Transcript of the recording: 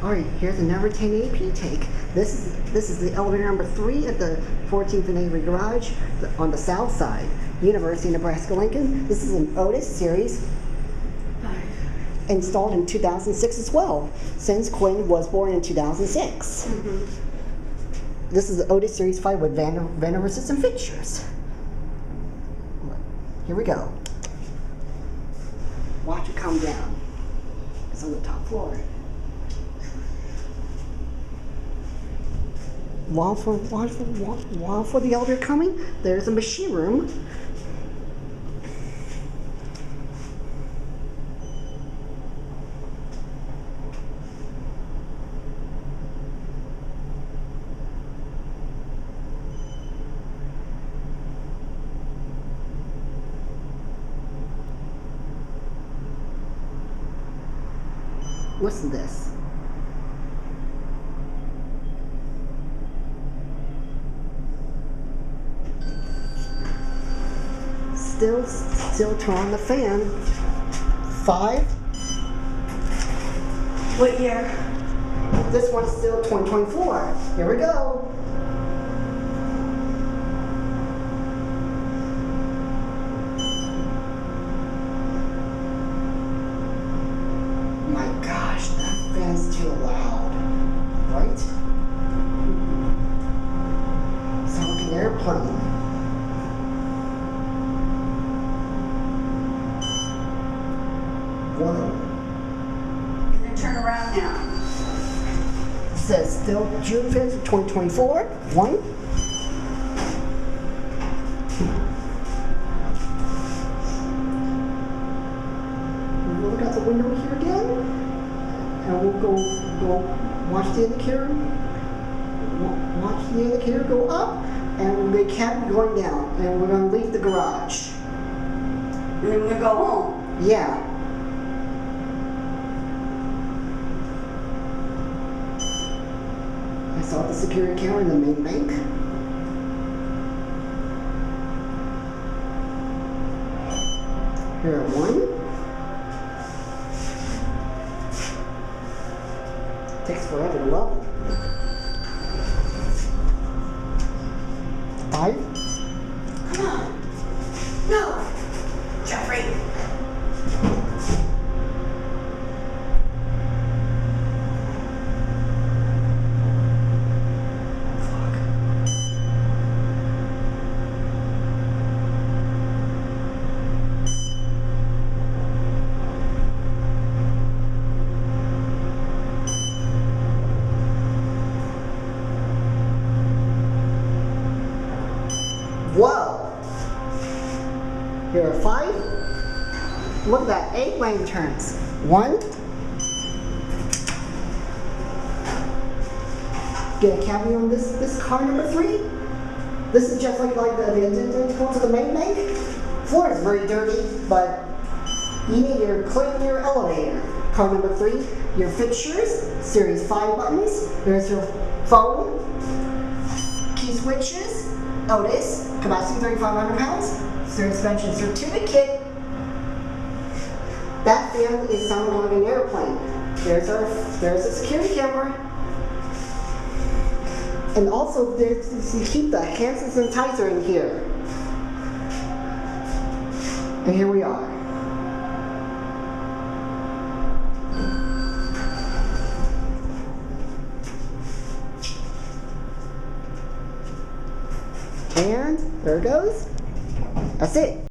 All right, here's a number 10 AP take. This is the elevator number 3 at the 14th and Avery Garage on the south side, University of Nebraska-Lincoln. This is an OTIS Series 5. installed in 2006 as well, since Quinn was born in 2006. This is the OTIS Series 5 with Van system fixtures. Here we go. Watch it come down. It's on the top floor. While for the elevator coming, there's a machine room. What's this? Still turn on the fan. 5. What year? This one's still 2024. Here we go. My gosh, that fan's too loud, right? Sound like an airplane. Whoa. And then turn around now. It says still June 5th, 2024. 1. We'll look out the window here again. And we'll go watch the indicator. Watch the indicator go up. And the cat going down. And we're going to leave the garage. And then we're going to go home. Yeah. I saw the security camera in the main bank. Here are 1. Takes forever to level. 5. Come on. No. Jeffrey. Whoa! Here are 5. Look at that, 8 lane turns. 1. Get a cavity on this car number 3. This is just like the identical to the main bank. Floor is very dirty, but you need to clean your elevator. Car number 3, your fixtures, series 5 buttons. There's your phone, key switches, OTIS, capacity 3,500 pounds, suspension certificate. That fan is sounding like an airplane. There's a security camera. And also you keep the hand sanitizer in here. And here we are. And there it goes. That's it.